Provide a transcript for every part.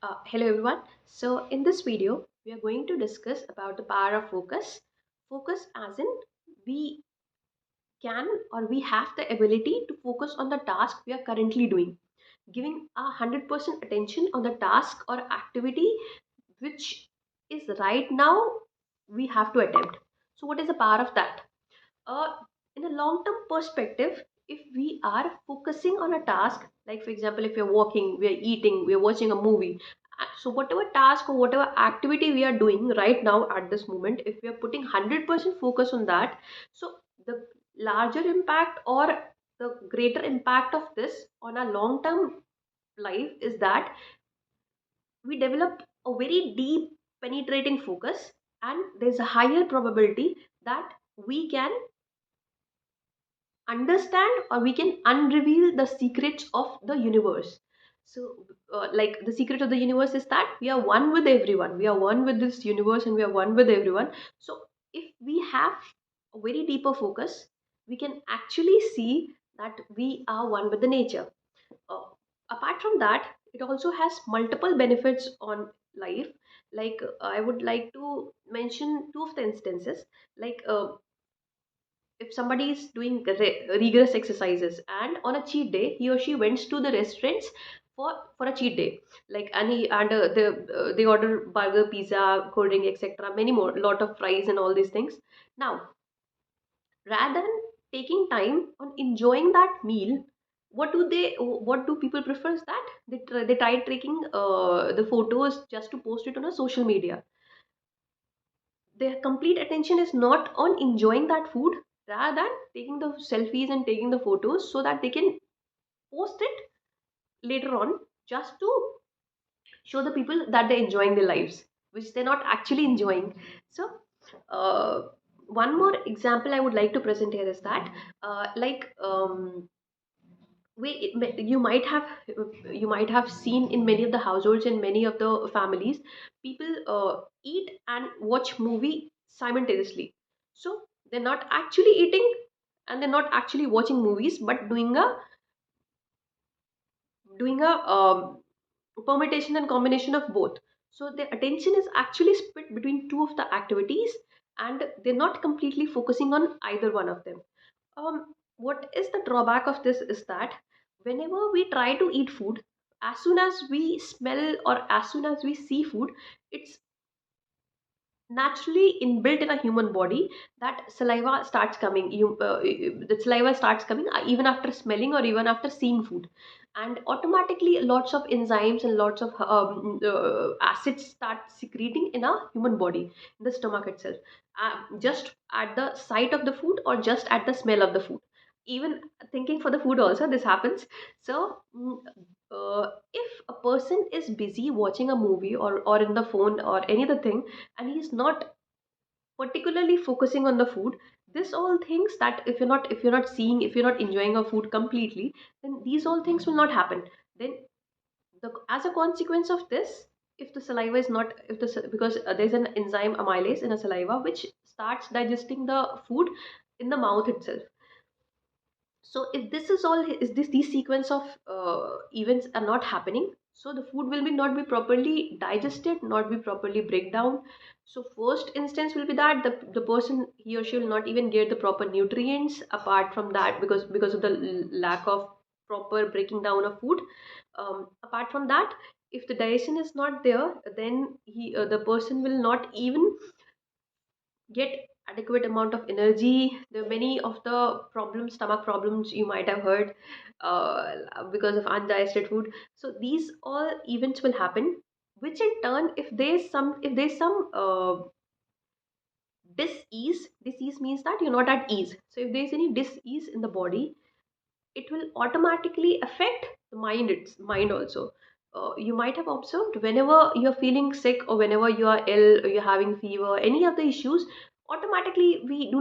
Hello everyone. So in this video, we are going to discuss about the power of focus. Focus as in we can or we have the ability to focus on the task we are currently doing, giving 100% attention on the task or activity which is right now we have to attempt. So what is the power of that? uh, in a long term perspective, if we are focusing on a task, like for example, if you're walking, we are eating, we are watching a movie, so whatever task or whatever activity we are doing right now at this moment, if we are putting 100% focus on that, so the larger impact or the greater impact of this on our long term life is that we develop a very deep penetrating focus, and there's a higher probability that we can understand or we can unreveal the secrets of the universe. So like the secret of the universe is that we are one with everyone, we are one with this universe, and we are one with everyone. So if we have a very deeper focus, we can actually see that we are one with the nature. uh, Apart from that, it also has multiple benefits on life. Like I would like to mention two of the instances. Like if somebody is doing rigorous exercises and on a cheat day he or she went to the restaurants for a cheat day, like they order burger, pizza, cold drink, etc., many more, lot of fries and all these things. Now, rather than taking time on enjoying that meal, what do people prefer is that they try taking the photos just to post it on a social media. Their complete attention is not on enjoying that food, rather than taking the selfies and taking the photos so that they can post it later on, just to show the people that they're enjoying their lives, which they're not actually enjoying. So uh, one more example I would like to present here is that you might have seen in many of the households and many of the families, people eat and watch movie simultaneously. So they're not actually eating and they're not actually watching movies, but doing a permutation and combination of both. So their attention is actually split between two of the activities, and they're not completely focusing on either one of them. What is the drawback of this is that whenever we try to eat food, as soon as we smell or as soon as we see food, it's naturally inbuilt in a human body that saliva starts coming. The saliva starts coming even after smelling or even after seeing food, and automatically lots of enzymes and lots of acids start secreting in a human body, in the stomach itself, just at the sight of the food or just at the smell of the food. Even thinking for the food also this happens. So if a person is busy watching a movie or in the phone or any other thing, and he's not particularly focusing on the food, this all things that if you're not seeing, if you're not enjoying a food completely, then these all things will not happen. Then as a consequence of this, if the saliva is not if the sa- because there's an enzyme amylase in a saliva which starts digesting the food in the mouth itself. So if this is all is this these sequence of events are not happening, so the food will be not be properly digested, not be properly break down. So first instance will be that the person, he or she, will not even get the proper nutrients. Apart from that, because of the lack of proper breaking down of food, apart from that, if the digestion is not there, then the person will not even get adequate amount of energy. There are many of the problems, stomach problems you might have heard, because of undigested food. So these all events will happen, which in turn, if there's some dis-ease means that you're not at ease. So if there's any dis-ease in the body, it will automatically affect the mind also. You might have observed, whenever you're feeling sick or whenever you are ill or you're having fever, any of the issues, automatically we do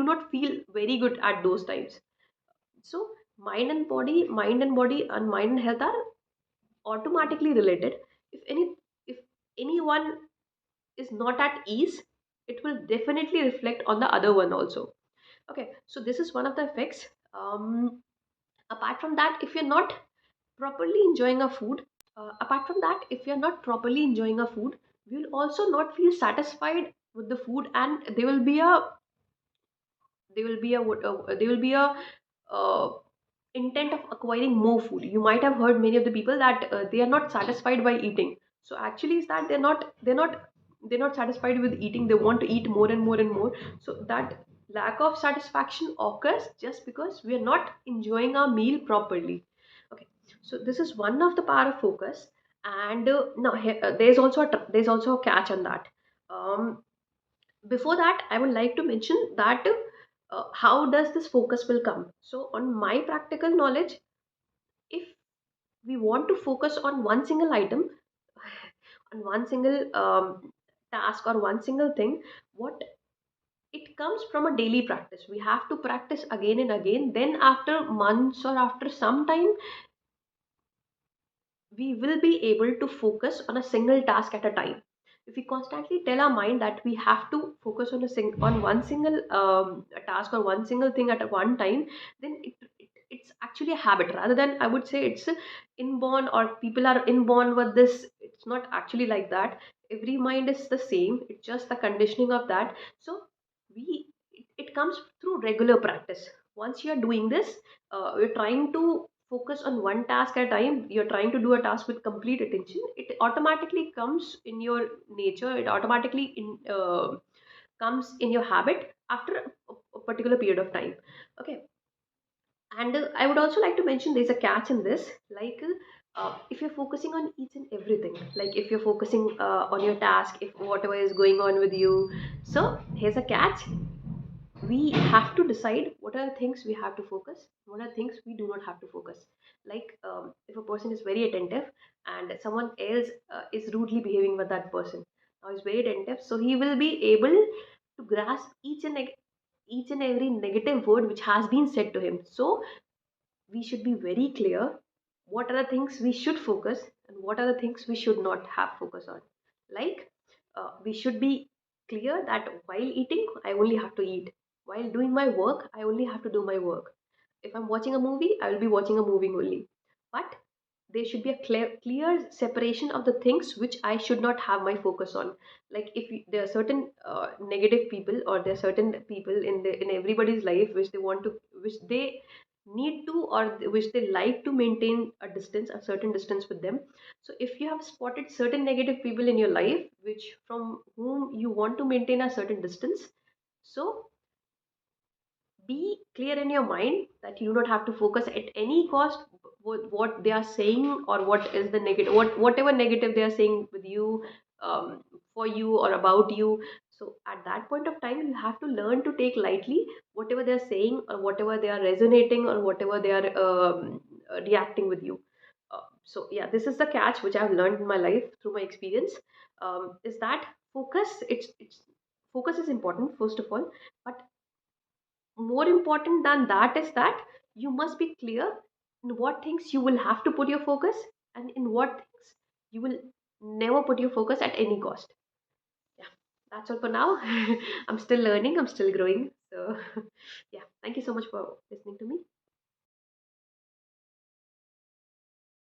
not feel very good at those times. So mind and body and mind and health are automatically related. If anyone is not at ease, it will definitely reflect on the other one also. Okay, so this is one of the effects. Apart from that, if you're not properly enjoying a food, Apart from that, if you're not properly enjoying a food, we will also not feel satisfied with the food, and there will be a uh, intent of acquiring more food. You might have heard many of the people that they are not satisfied by eating. So actually is that they're not satisfied with eating. They want to eat more and more and more. So that lack of satisfaction occurs just because we are not enjoying our meal properly. Okay, so this is one of the power of focus. And now there's also there's also a catch on that. Before that, I would like to mention that how does this focus will come. So on my practical knowledge, if we want to focus on one single item, on one single task or one single thing, what it comes from a daily practice. We have to practice again and again. Then after months or after some time, we will be able to focus on a single task at a time. If we constantly tell our mind that we have to focus on on one single task or one single thing at a one time, then it's actually a habit rather than, I would say, it's a inborn, or people are inborn with this. It's not actually like that. Every mind is the same. It's just the conditioning of that. So it comes through regular practice. Once you're doing this, you're trying to focus on one task at a time, you're trying to do a task with complete attention, it automatically comes in your nature. It automatically comes in your habit after a particular period of time. Okay. And I would also like to mention there's a catch in this. Like if you're focusing on each and everything, like if you're focusing on your task, if whatever is going on with you, so here's a catch. We have to decide what are the things we have to focus, what are things we do not have to focus. Like if a person is very attentive and someone else is rudely behaving with that person, now he's very attentive, so he will be able to grasp each and every negative word which has been said to him. So we should be very clear what are the things we should focus and what are the things we should not have focus on. Like we should be clear that while eating I only have to eat, while doing my work I only have to do my work, if I'm watching a movie I will be watching a movie only. But there should be a clear separation of the things which I should not have my focus on. Like if there are certain negative people, or there are certain people in everybody's life which they want to, which they need to, or which they like to maintain a distance, a certain distance with them. So if you have spotted certain negative people in your life which from whom you want to maintain a certain distance, so be clear in your mind that you do not have to focus at any cost with what they are saying, or what is the negative, whatever negative they are saying with you, for you or about you. So at that point of time you have to learn to take lightly whatever they are saying, or whatever they are resonating, or whatever they are reacting with you. So yeah, this is the catch which I've learned in my life through my experience. Is that focus, it's focus is important first of all, but more important than that is that you must be clear in what things you will have to put your focus, and in what things you will never put your focus at any cost. Yeah, that's all for now. I'm still learning, I'm still growing. So yeah, thank you so much for listening to me.